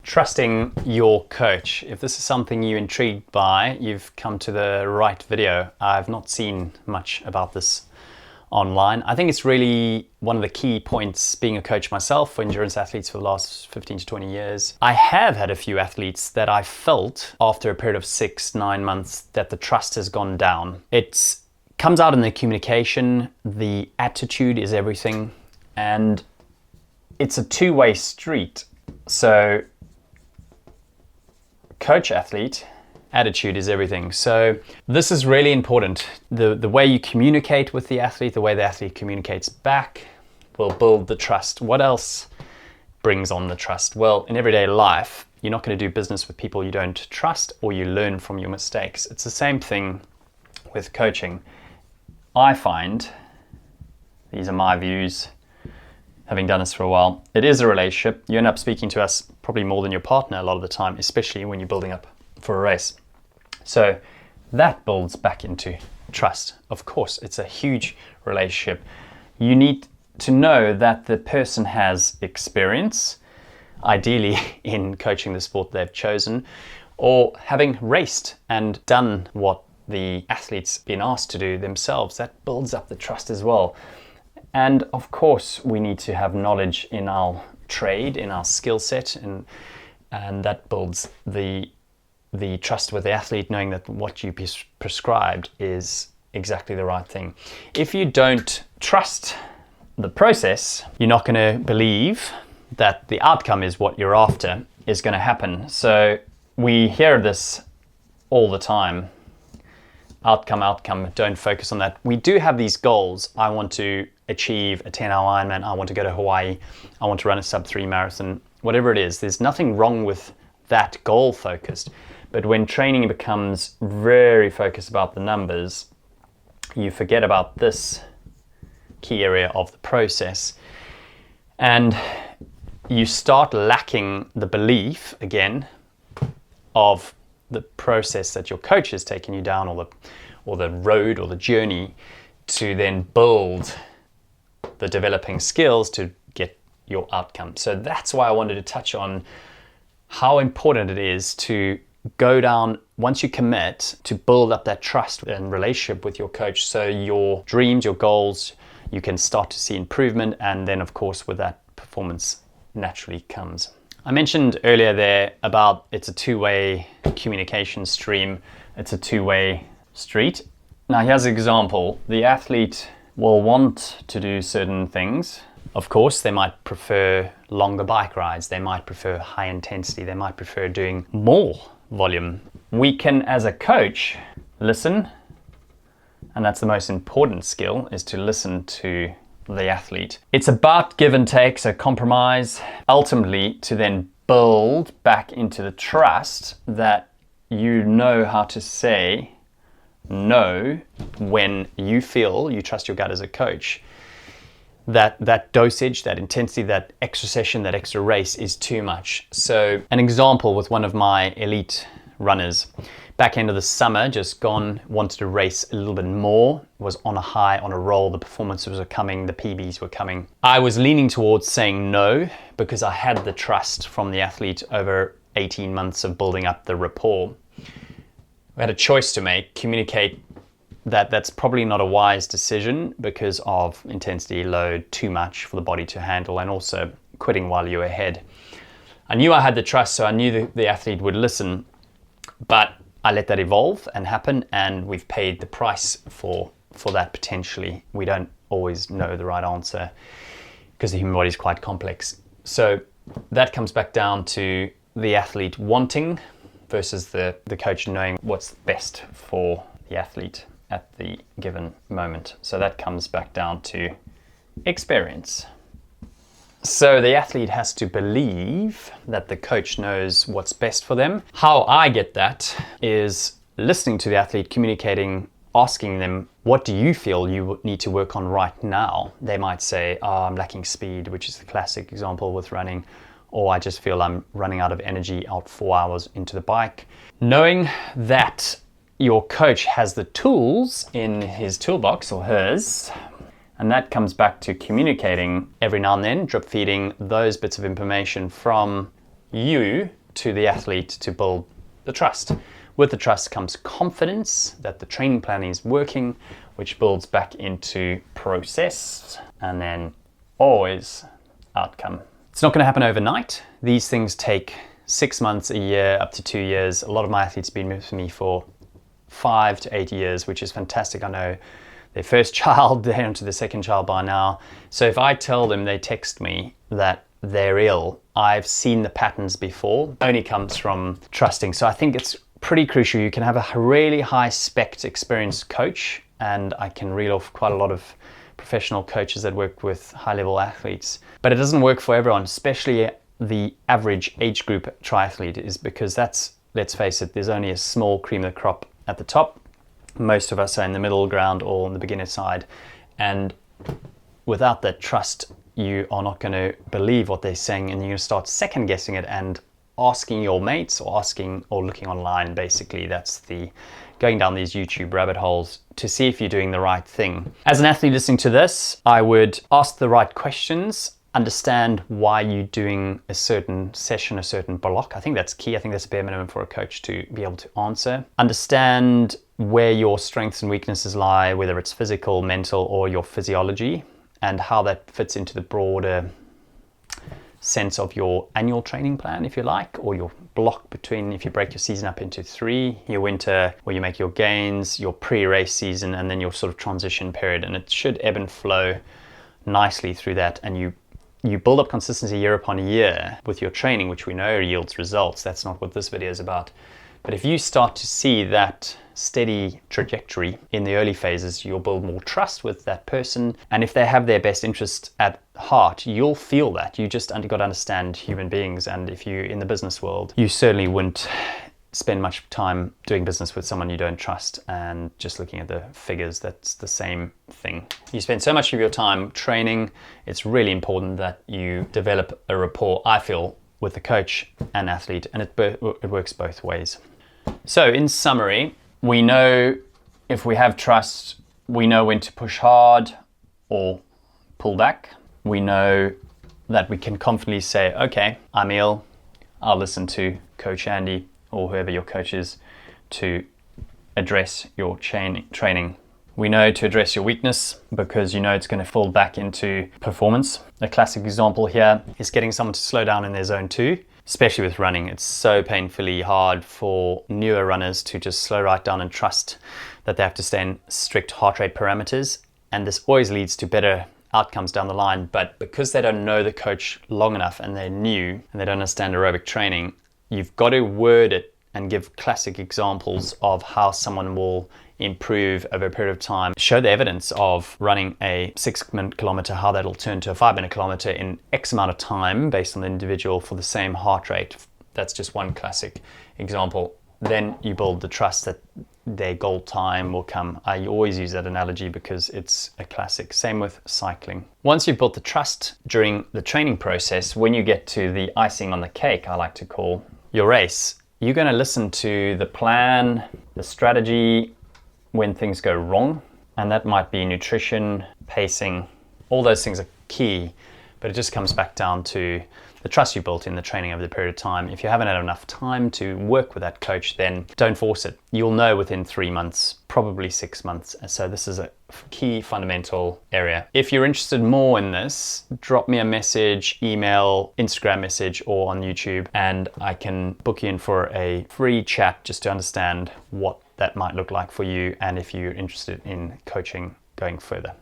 Trusting your coach. If this is something you're intrigued by, you've come to the right video. I've not seen much about this online. I think it's really one of the key points being a coach myself for endurance athletes for the last 15 to 20 years. I have had a few athletes that I felt after a period of 6-9 months that the trust has gone down. It comes out in the communication, the attitude is everything, and it's a two-way street. So coach athlete, attitude is everything. So this is really important. The way you communicate with the athlete, the way the athlete communicates back will build the trust. What else brings on the trust? Well, in everyday life, you're not going to do business with people you don't trust or you learn from your mistakes. It's the same thing with coaching. I find, these are my views, having done this for a while, it is a relationship. You end up speaking to us probably more than your partner a lot of the time, especially when you're building up for a race. So that builds back into trust. Of course, it's a huge relationship. You need to know that the person has experience, ideally in coaching the sport they've chosen, or having raced and done what the athlete's been asked to do themselves. That builds up the trust as well. And of course, we need to have knowledge in our trade, in our skill set, and that builds the trust with the athlete, knowing that what you prescribed is exactly the right thing. If you don't trust the process, you're not going to believe that the outcome is what you're after is going to happen. So we hear this all the time. Outcome, don't focus on that. We do have these goals. I want to achieve a 10-hour Ironman. I want to go to Hawaii. I want to run a sub-3 marathon. Whatever it is, there's nothing wrong with that goal focused. But when training becomes very focused about the numbers, you forget about this key area of the process. And you start lacking the belief, again, of the process that your coach has taken you down, or the road or the journey to then build the developing skills to get your outcome. So that's why I wanted to touch on how important it is to go down, once you commit, to build up that trust and relationship with your coach, so your dreams, your goals, you can start to see improvement, and then of course with that, performance naturally comes. I mentioned earlier there about it's a two-way communication stream. It's a two-way street. Now here's an example. The athlete will want to do certain things. Of course, they might prefer longer bike rides. They might prefer high intensity. They might prefer doing more volume. We can, as a coach, listen. And that's the most important skill, is to listen to the athlete. It's about give and take, so compromise, ultimately to then build back into the trust that you know how to say no when you feel, you trust your gut as a coach, that dosage, that intensity, that extra session, that extra race is too much. So an example with one of my elite runners, back end of the summer, just gone, wanted to race a little bit more, was on a high, on a roll, the performances were coming, the PBs were coming. I was leaning towards saying no, because I had the trust from the athlete over 18 months of building up the rapport. We had a choice to make, communicate that that's probably not a wise decision because of intensity, load, too much for the body to handle, and also quitting while you were ahead. I knew I had the trust, so I knew the athlete would listen, but I let that evolve and happen, and we've paid the price for that potentially. We don't always know the right answer because the human body is quite complex. So that comes back down to the athlete wanting versus the coach knowing what's best for the athlete at the given moment. So that comes back down to experience. So the athlete has to believe that the coach knows what's best for them. How I get that is listening to the athlete, communicating, asking them, what do you feel you need to work on right now? They might say, oh, I'm lacking speed, which is the classic example with running, or I just feel I'm running out of energy out 4 hours into the bike. Knowing that your coach has the tools in his toolbox or hers, and that comes back to communicating every now and then, drip feeding those bits of information from you to the athlete to build the trust. With the trust comes confidence that the training plan is working, which builds back into process, and then always outcome. It's not going to happen overnight. These things take 6 months, a year, up to 2 years. A lot of my athletes have been with me for 5 to 8 years, which is fantastic. I know their first child, they're onto the second child by now. So if I tell them, they text me that they're ill, I've seen the patterns before. It only comes from trusting. So I think it's pretty crucial. You can have a really high spec experienced coach, and I can reel off quite a lot of professional coaches that work with high level athletes, but it doesn't work for everyone, especially the average age group triathlete, is because that's, let's face it, there's only a small cream of the crop at the top. Most of us are in the middle ground or on the beginner side, and without that trust, you are not going to believe what they're saying, and you're going to start second guessing it and asking your mates or asking or looking online. Basically, that's the going down these YouTube rabbit holes to see if you're doing the right thing. As an athlete listening to this, I would ask the right questions, understand why you're doing a certain session, a certain block. I think that's key. I think that's a bare minimum for a coach to be able to answer. Understand where your strengths and weaknesses lie, whether it's physical, mental, or your physiology, and how that fits into the broader sense of your annual training plan, if you like, or your block between, if you break your season up into 3, your winter where you make your gains, your pre-race season, and then your sort of transition period. And it should ebb and flow nicely through that, and you build up consistency year upon year with your training, which we know yields results. That's not what this video is about. But if you start to see that steady trajectory in the early phases, you'll build more trust with that person. And if they have their best interest at heart, you'll feel that. You just got to understand human beings. And if you're in the business world, you certainly wouldn't spend much time doing business with someone you don't trust and just looking at the figures. That's the same thing. You spend so much of your time training. It's really important that you develop a rapport, I feel, with the coach and athlete, and it works both ways. So in summary, we know if we have trust, we know when to push hard or pull back. We know that we can confidently say, okay, I'm ill, I'll listen to Coach Andy or whoever your coach is to address your training. We know to address your weakness because you know it's going to fall back into performance. A classic example here is getting someone to slow down in their zone 2, especially with running. It's so painfully hard for newer runners to just slow right down and trust that they have to stay in strict heart rate parameters. And this always leads to better outcomes down the line. But because they don't know the coach long enough and they're new and they don't understand aerobic training, you've got to word it and give classic examples of how someone will improve over a period of time. Show the evidence of running a 6-minute kilometer, how that'll turn to a 5-minute kilometer in X amount of time based on the individual for the same heart rate. That's just one classic example. Then you build the trust that their goal time will come. I always use that analogy because it's a classic. Same with cycling. Once you've built the trust during the training process, when you get to the icing on the cake, I like to call your race, you're going to listen to the plan, the strategy, when things go wrong, and that might be nutrition, pacing. All those things are key, but it just comes back down to the trust you built in the training over the period of time. If you haven't had enough time to work with that coach, then don't force it. You'll know within 3 months, probably 6 months. So this is a key fundamental area. If you're interested more in this, drop me a message, email, Instagram message, or on YouTube, and I can book you in for a free chat just to understand what that might look like for you and if you're interested in coaching going further.